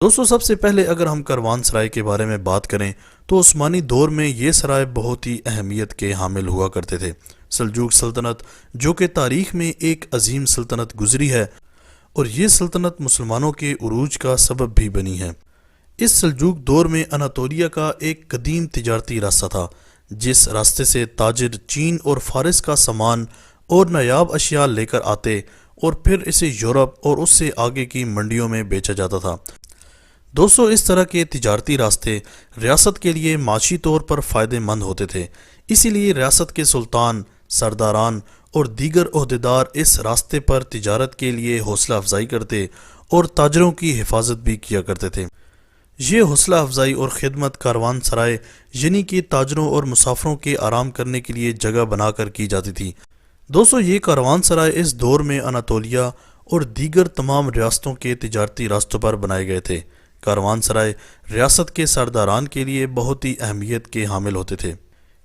دوستوں، سب سے پہلے اگر ہم کاروان سرائے کے بارے میں بات کریں تو عثمانی دور میں یہ سرائے بہت ہی اہمیت کے حامل ہوا کرتے تھے۔ سلجوق سلطنت جو کہ تاریخ میں ایک عظیم سلطنت گزری ہے اور یہ سلطنت مسلمانوں کے عروج کا سبب بھی بنی ہے۔ اس سلجوق دور میں اناطولیہ کا ایک قدیم تجارتی راستہ تھا، جس راستے سے تاجر چین اور فارس کا سامان اور نایاب اشیاء لے کر آتے اور پھر اسے یورپ اور اس سے آگے کی منڈیوں میں بیچا جاتا تھا۔ دوستو، اس طرح کے تجارتی راستے ریاست کے لیے معاشی طور پر فائدہ مند ہوتے تھے، اسی لیے ریاست کے سلطان، سرداران اور دیگر عہدیدار اس راستے پر تجارت کے لیے حوصلہ افزائی کرتے اور تاجروں کی حفاظت بھی کیا کرتے تھے۔ یہ حوصلہ افزائی اور خدمت کاروان سرائے یعنی کہ تاجروں اور مسافروں کے آرام کرنے کے لیے جگہ بنا کر کی جاتی تھی۔ دوستو، یہ کاروان سرائے اس دور میں اناطولیہ اور دیگر تمام ریاستوں کے تجارتی راستوں پر بنائے گئے تھے۔ کاروان سرائے ریاست کے سرداران کے لیے بہت ہی اہمیت کے حامل ہوتے تھے،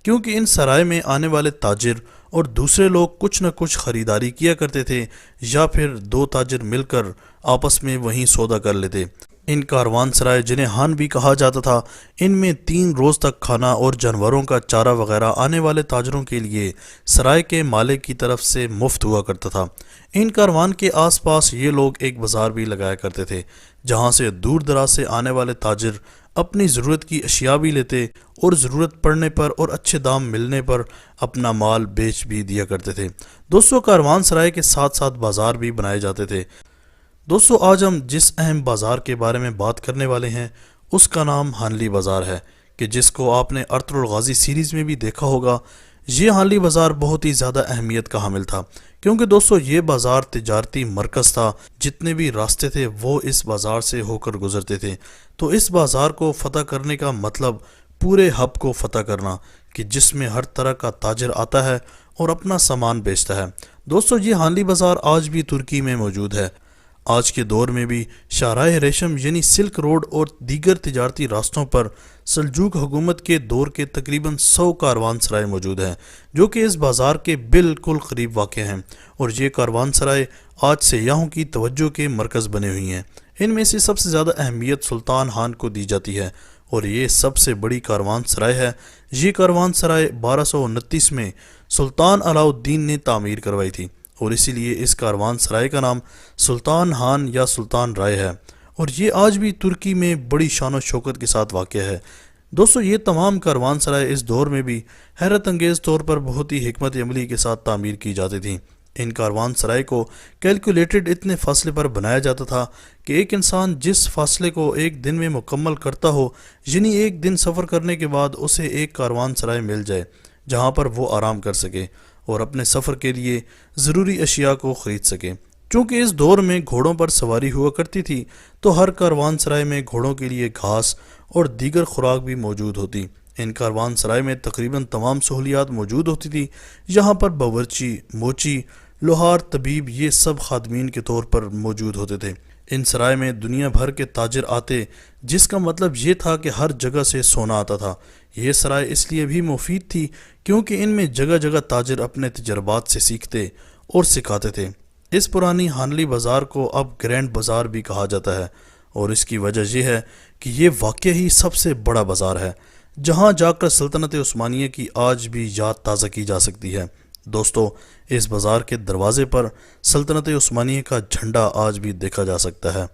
کیونکہ ان سرائے میں آنے والے تاجر اور دوسرے لوگ کچھ نہ کچھ خریداری کیا کرتے تھے یا پھر دو تاجر مل کر آپس میں وہیں سودا کر لیتے۔ ان کاروان سرائے جنہیں ہان بھی کہا جاتا تھا، ان میں 3 روز تک کھانا اور جانوروں کا چارہ وغیرہ آنے والے تاجروں کے لیے سرائے کے مالک کی طرف سے مفت ہوا کرتا تھا۔ ان کاروان کے آس پاس یہ لوگ ایک بازار بھی لگایا کرتے تھے، جہاں سے دور دراز سے آنے والے تاجر اپنی ضرورت کی اشیاء بھی لیتے اور ضرورت پڑنے پر اور اچھے دام ملنے پر اپنا مال بیچ بھی دیا کرتے تھے۔ دوستو، کاروان سرائے کے ساتھ ساتھ بازار بھی بنائے جاتے تھے۔ دوستو، آج ہم جس اہم بازار کے بارے میں بات کرنے والے ہیں اس کا نام ہانلی بازار ہے، کہ جس کو آپ نے ارطغرل الغازی سیریز میں بھی دیکھا ہوگا۔ یہ ہانلی بازار بہت ہی زیادہ اہمیت کا حامل تھا، کیونکہ دوستو یہ بازار تجارتی مرکز تھا، جتنے بھی راستے تھے وہ اس بازار سے ہو کر گزرتے تھے۔ تو اس بازار کو فتح کرنے کا مطلب پورے ہب کو فتح کرنا، کہ جس میں ہر طرح کا تاجر آتا ہے اور اپنا سامان بیچتا ہے۔ دوستو، یہ ہانلی بازار آج بھی ترکی میں موجود ہے۔ آج کے دور میں بھی شاہراہ ریشم یعنی سلک روڈ اور دیگر تجارتی راستوں پر سلجوق حکومت کے دور کے تقریباً 100 کاروان سرائے موجود ہیں، جو کہ اس بازار کے بالکل قریب واقع ہیں، اور یہ کاروان سرائے آج سیاحوں کی توجہ کے مرکز بنے ہوئی ہیں۔ ان میں سے سب سے زیادہ اہمیت سلطان ہان کو دی جاتی ہے، اور یہ سب سے بڑی کاروان سرائے ہے۔ یہ کاروان سرائے 1229 میں سلطان علاء الدین نے تعمیر کروائی تھی، اور اسی لیے اس کاروان سرائے کا نام سلطان ہان یا سلطان رائے ہے، اور یہ آج بھی ترکی میں بڑی شان و شوکت کے ساتھ واقع ہے۔ دوستو، یہ تمام کاروان سرائے اس دور میں بھی حیرت انگیز طور پر بہت ہی حکمت عملی کے ساتھ تعمیر کی جاتی تھیں۔ ان کاروان سرائے کو کیلکولیٹڈ اتنے فاصلے پر بنایا جاتا تھا کہ ایک انسان جس فاصلے کو ایک دن میں مکمل کرتا ہو، یعنی ایک دن سفر کرنے کے بعد اسے ایک کاروان سرائے مل جائے جہاں پر وہ آرام کر سکے اور اپنے سفر کے لیے ضروری اشیاء کو خرید سکے۔ چونکہ اس دور میں گھوڑوں پر سواری ہوا کرتی تھی، تو ہر کاروان سرائے میں گھوڑوں کے لیے گھاس اور دیگر خوراک بھی موجود ہوتی۔ ان کاروان سرائے میں تقریباً تمام سہولیات موجود ہوتی تھی۔ یہاں پر باورچی، موچی، لوہار، طبیب، یہ سب خادمین کے طور پر موجود ہوتے تھے۔ ان سرائے میں دنیا بھر کے تاجر آتے، جس کا مطلب یہ تھا کہ ہر جگہ سے سونا آتا تھا۔ یہ سرائے اس لیے بھی مفید تھی کیونکہ ان میں جگہ جگہ تاجر اپنے تجربات سے سیکھتے اور سکھاتے تھے۔ اس پرانی ہانلی بازار کو اب گرینڈ بازار بھی کہا جاتا ہے، اور اس کی وجہ یہ ہے کہ یہ واقعی ہی سب سے بڑا بازار ہے، جہاں جا کر سلطنت عثمانیہ کی آج بھی یاد تازہ کی جا سکتی ہے۔ دوستو، اس بازار کے دروازے پر سلطنت عثمانیہ کا جھنڈا آج بھی دیکھا جا سکتا ہے۔